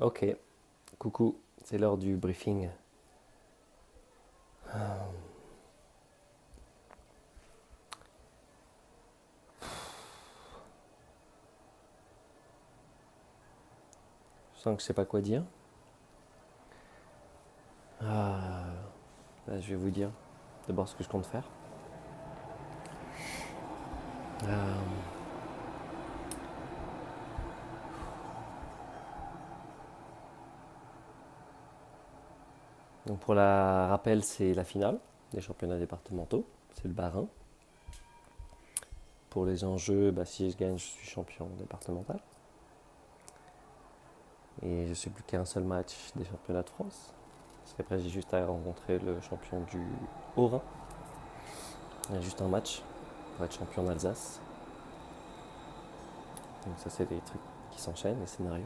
Ok, coucou, c'est l'heure du briefing. Je sens que je sais pas quoi dire. Là, je vais vous dire d'abord ce que je compte faire. Donc pour la rappel, c'est la finale des championnats départementaux, c'est le Bas-Rhin. Pour les enjeux, si je gagne, je suis champion départemental. Et je ne suis plus qu'à un seul match des championnats de France. Parce qu'après, j'ai juste à rencontrer le champion du Haut-Rhin. Il y a juste un match pour être champion d'Alsace. Donc ça, c'est des trucs qui s'enchaînent, les scénarios.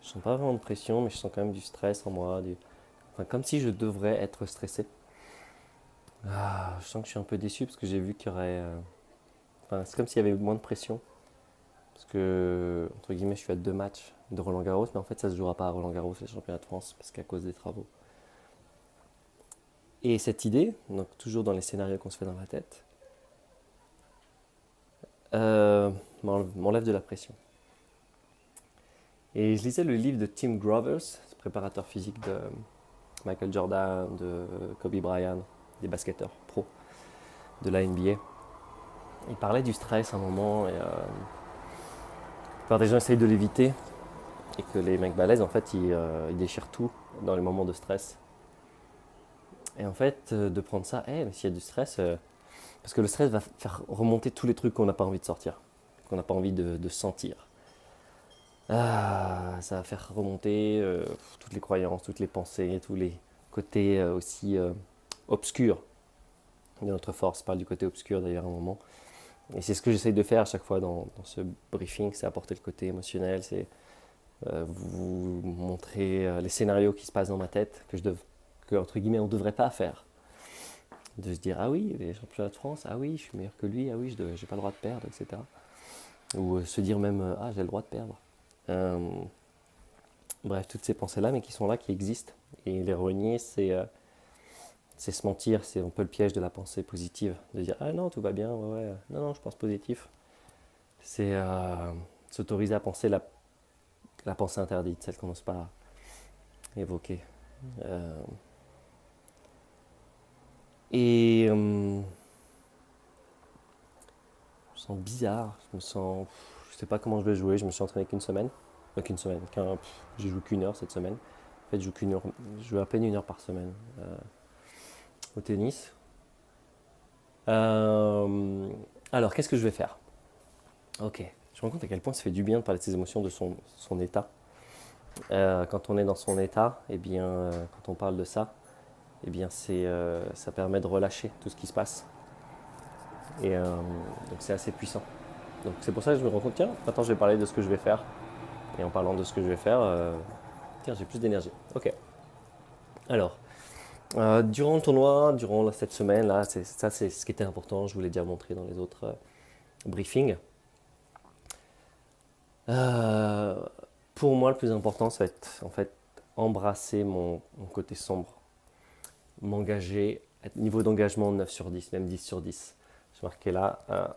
Je sens pas vraiment de pression, mais je sens quand même du stress en moi. Enfin, comme si je devrais être stressé. Je sens que je suis un peu déçu parce que j'ai vu qu'il y aurait. Enfin, c'est comme s'il y avait moins de pression. Parce que, entre guillemets, je suis à 2 matchs de Roland Garros, mais en fait, ça se jouera pas à Roland Garros, les championnats de France, parce qu'à cause des travaux. Et cette idée, donc toujours dans les scénarios qu'on se fait dans la tête, m'enlève de la pression. Et je lisais le livre de Tim Grovers, ce préparateur physique de Michael Jordan, de Kobe Bryant, des basketteurs pro de la NBA. Il parlait du stress à un moment, et la plupart des gens essayent de l'éviter, et que les mecs balèzes, en fait, ils déchirent tout dans les moments de stress. Et en fait, de prendre ça, mais s'il y a du stress, parce que le stress va faire remonter tous les trucs qu'on n'a pas envie de sortir, qu'on n'a pas envie de sentir. Ça va faire remonter toutes les croyances, toutes les pensées, tous les côtés aussi obscurs de notre force. Je parle du côté obscur d'ailleurs à un moment. Et c'est ce que j'essaye de faire à chaque fois dans ce briefing, c'est apporter le côté émotionnel, c'est vous montrer les scénarios qui se passent dans ma tête que entre guillemets on ne devrait pas faire. De se dire ah oui, les championnats de France, ah oui, je suis meilleur que lui, ah oui, je n'ai pas le droit de perdre, etc. Ou se dire même ah j'ai le droit de perdre. Euh, Bref, toutes ces pensées-là, mais qui sont là, qui existent. Et les renier, c'est se mentir, c'est un peu le piège de la pensée positive. De dire ah non, tout va bien, ouais, ouais. Non, non, je pense positif. C'est s'autoriser à penser la pensée interdite, celle qu'on n'ose pas évoquer. Euh, et je me sens bizarre, je sais pas comment je vais jouer, je me suis entraîné qu'une semaine. Qu'une semaine, j'ai joué qu'une heure cette semaine. En fait, je joue à peine 1 heure par semaine au tennis. Euh, alors, qu'est-ce que je vais faire? Ok, je me rends compte à quel point ça fait du bien de parler de ses émotions, de son état. Quand on est dans son état, quand on parle de ça, ça permet de relâcher tout ce qui se passe. Et donc c'est assez puissant. Donc c'est pour ça que je me rends compte, tiens, maintenant je vais parler de ce que je vais faire. Et en parlant de ce que je vais faire, tiens, j'ai plus d'énergie. Ok. Alors, durant le tournoi, durant cette semaine, là, c'est ce qui était important, je vous l'ai déjà montré dans les autres briefings. Euh, pour moi, le plus important, ça va être en fait embrasser mon côté sombre, m'engager, niveau d'engagement 9 sur 10, même 10 sur 10. J'ai marqué là,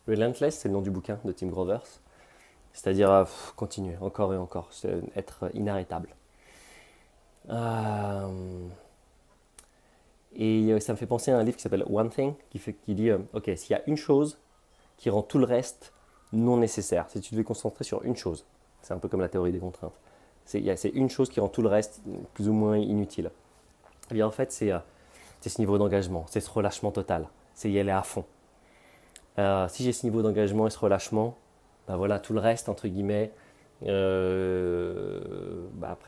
Relentless, c'est le nom du bouquin de Tim Grovers, c'est-à-dire continuer encore et encore, être inarrêtable. Euh, et ça me fait penser à un livre qui s'appelle One Thing, qui dit, ok, s'il y a une chose qui rend tout le reste non nécessaire, si tu devais concentrer sur une chose, c'est un peu comme la théorie des contraintes, c'est une chose qui rend tout le reste plus ou moins inutile. Et bien en fait, c'est ce niveau d'engagement, c'est ce relâchement total, c'est y aller à fond. Si j'ai ce niveau d'engagement et ce relâchement, ben voilà, tout le reste, entre guillemets, après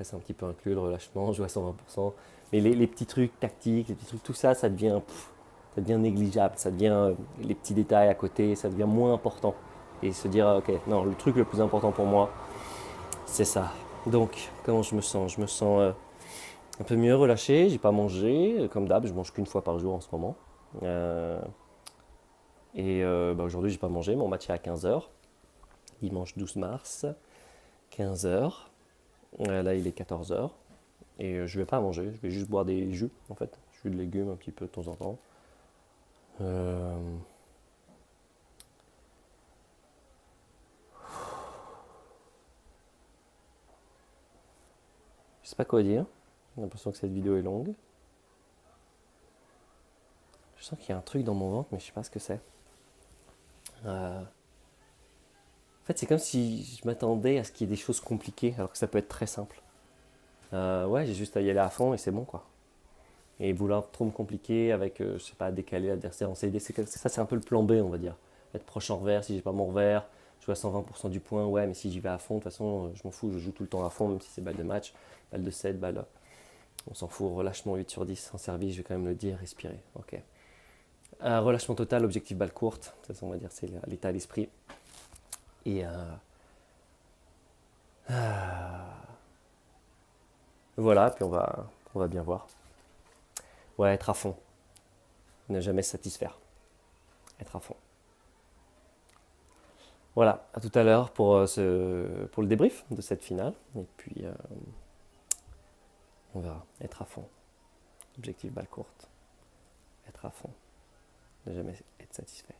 c'est un petit peu inclus le relâchement, jouer à 120%, mais les petits trucs tactiques, les petits trucs, tout ça, ça devient négligeable, ça devient les petits détails à côté, ça devient moins important. Et se dire, ok, non, le truc le plus important pour moi, c'est ça. Donc, comment je me sens? Je me sens un peu mieux relâché, j'ai pas mangé, comme d'hab, je mange qu'une fois par jour en ce moment. Aujourd'hui, j'ai pas mangé, mon match est à 15h. dimanche 12 mars, 15 heures. Là, il est 14 heures. Et je vais pas manger, je vais juste boire des jus, en fait. Jus de légumes un petit peu de temps en temps. Euh, Je sais pas quoi dire. J'ai l'impression que cette vidéo est longue. Je sens qu'il y a un truc dans mon ventre, mais je sais pas ce que c'est. En fait, c'est comme si je m'attendais à ce qu'il y ait des choses compliquées, alors que ça peut être très simple. Ouais, j'ai juste à y aller à fond et c'est bon, quoi. Et vouloir trop me compliquer avec, je sais pas, décaler l'adversaire en CD, ça, c'est un peu le plan B, on va dire. Être proche en revers, si j'ai pas mon revers, jouer à 120% du point, ouais, mais si j'y vais à fond, de toute façon, je m'en fous, je joue tout le temps à fond, même si c'est balle de match, balle de 7, balle. On s'en fout, relâchement 8 sur 10 en service, je vais quand même le dire, respirer. Ok. Relâchement total, objectif balle courte, ça, on va dire, c'est l'état d'esprit. Et voilà, puis on va bien voir. Ouais, être à fond, ne jamais se satisfaire, être à fond. Voilà, à tout à l'heure pour le débrief de cette finale. Et puis, on verra. Être à fond. Objectif balle courte. Être à fond. Ne jamais être satisfait.